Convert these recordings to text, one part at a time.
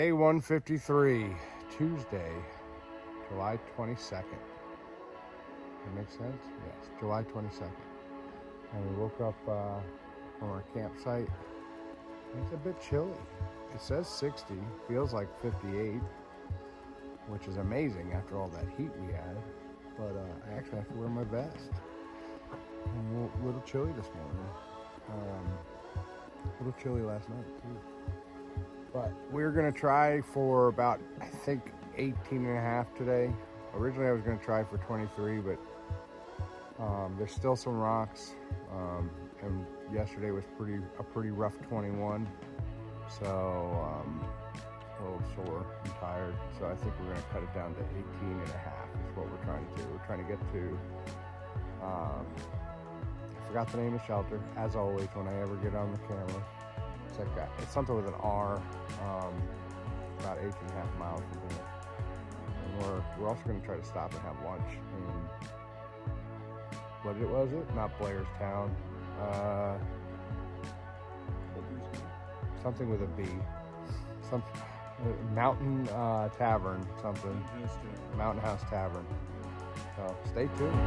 Day 153, Tuesday, July 22nd. That makes sense? Yes, July 22nd. And we woke up from our campsite. It's a bit chilly. It says 60, feels like 58, which is amazing after all that heat we had. But I actually have to wear my vest. I'm a little chilly this morning. A little chilly last night too. But we're gonna try for about, I think, 18 and a half today. Originally I was gonna try for 23, but there's still some rocks. And yesterday was a pretty rough 21. So a little sore and tired. So I think we're gonna cut it down to 18 and a half is what we're trying to do. We're trying to get to, I forgot the name of the shelter, as always when I ever get on the camera. It's something with an R, about 18 and a half miles from here. And we're also going to try to stop and have lunch in, was it? Not Blairstown. Something with a B. Some Mountain Tavern, something. Mountain House Tavern. So stay tuned.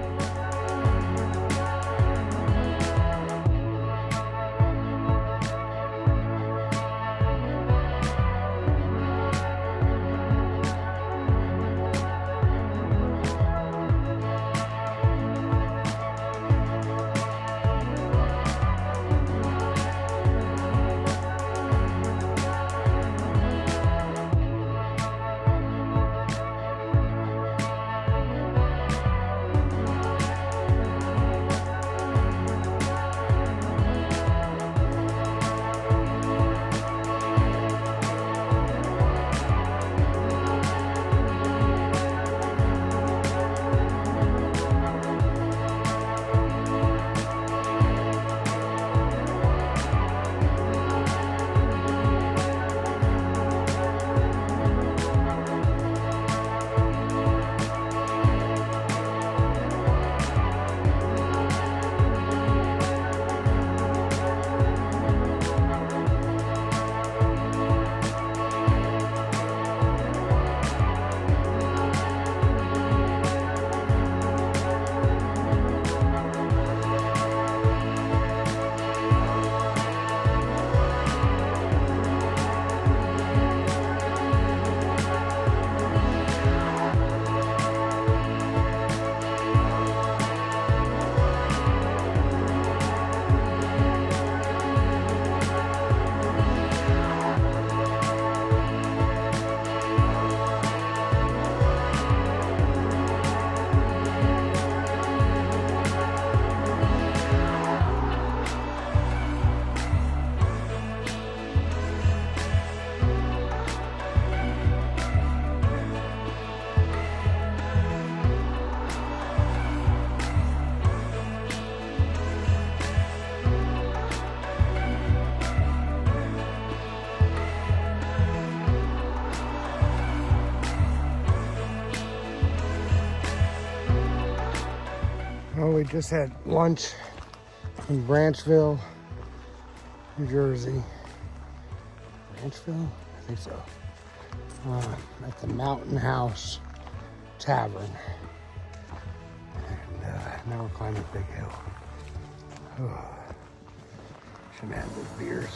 Well, we just had lunch in Branchville, New Jersey. Branchville? I think so. At the Mountain House Tavern. And now we're climbing Big Hill. Shouldn't have those beers.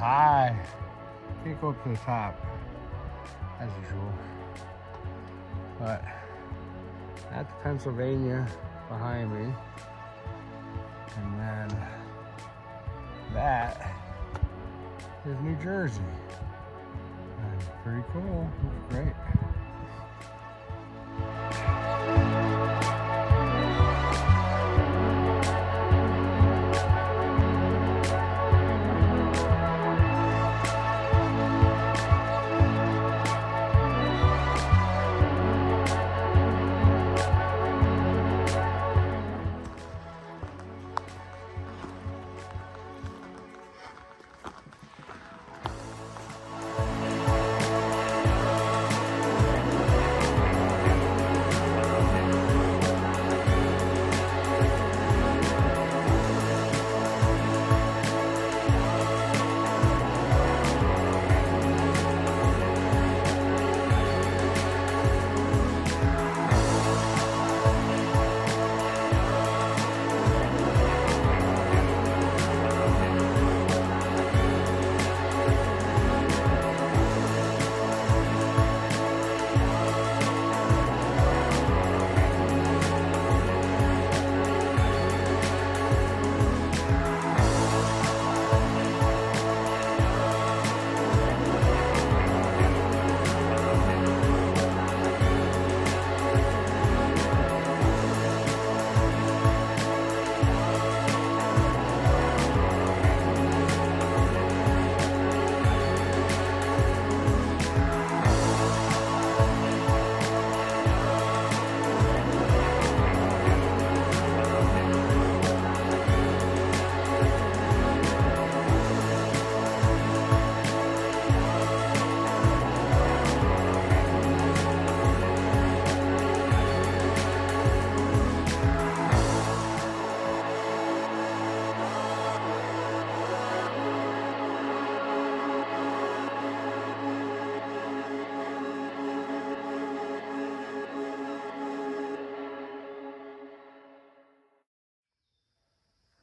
high. Can't go up to the top, as usual. But that's Pennsylvania behind me. And then that is New Jersey. And pretty cool. It's great.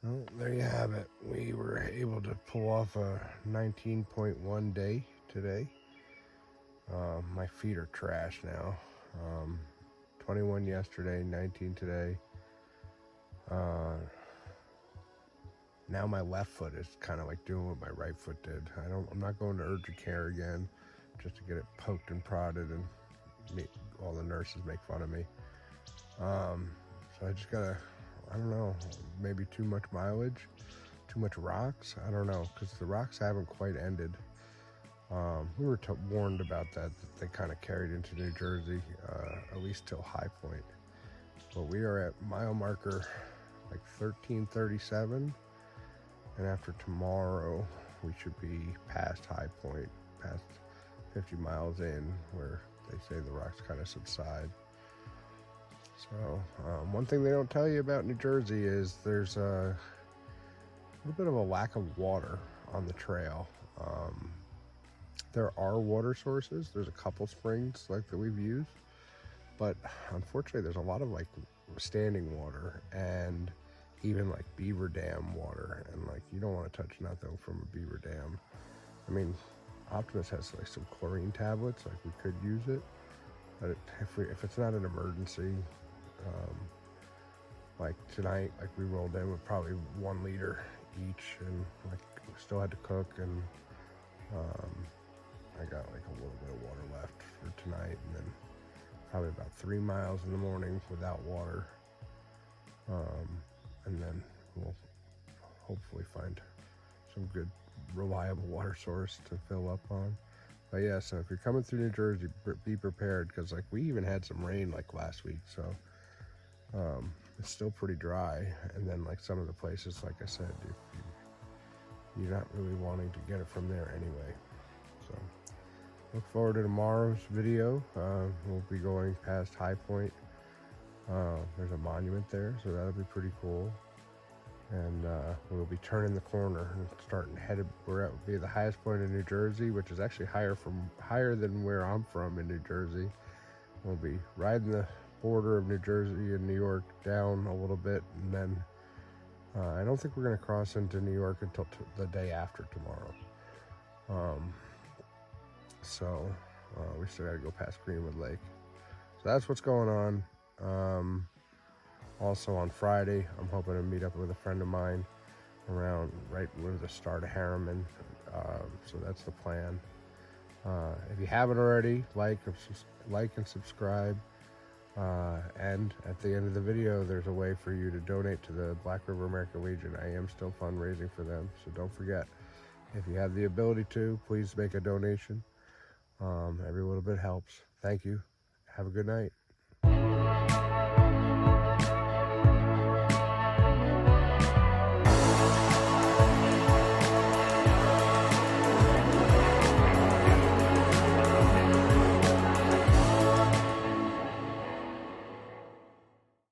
Well, there you have it. We were able to pull off a 19.1 day today. My feet are trash now. 21 yesterday, 19 today. Now my left foot is kind of like doing what my right foot did. I'm not going to urgent care again just to get it poked and prodded and all the nurses make fun of me. So I just gotta, I don't know, maybe too much mileage, too much rocks. I don't know, because the rocks haven't quite ended. We were warned about that they kind of carried into New Jersey, at least till High Point. But we are at mile marker like 1337, and after tomorrow we should be past High Point, past 50 miles in, where they say the rocks kind of subside. So one thing they don't tell you about New Jersey is there's a little bit of a lack of water on the trail. There are water sources. There's a couple springs like that we've used, but unfortunately there's a lot of like standing water and even like beaver dam water, and like you don't want to touch nothing from a beaver dam. I mean, Optimus has like some chlorine tablets, like we could use it, but if it's not an emergency, like tonight, like we rolled in with probably 1 liter each, and like we still had to cook, and I got like a little bit of water left for tonight, and then probably about 3 miles in the morning without water, and then we'll hopefully find some good reliable water source to fill up on. But yeah, so if you're coming through New Jersey, be prepared, because like we even had some rain like last week, so it's still pretty dry. And then like some of the places, like I said, you're not really wanting to get it from there anyway. So look forward to tomorrow's video. We'll be going past High Point. There's a monument there, so that'll be pretty cool. And we'll be turning the corner and starting headed. We're at be the highest point in New Jersey, which is actually higher than where I'm from in New Jersey. We'll be riding the border of New Jersey and New York down a little bit, and then I don't think we're going to cross into New York until the day after tomorrow. So we still got to go past Greenwood Lake. So that's what's going on. Also on Friday, I'm hoping to meet up with a friend of mine around right where the start of Harriman. So that's the plan. If you haven't already, like and subscribe. And at the end of the video, there's a way for you to donate to the Black River American Legion. I am still fundraising for them, so don't forget. If you have the ability to, please make a donation. Every little bit helps. Thank you. Have a good night.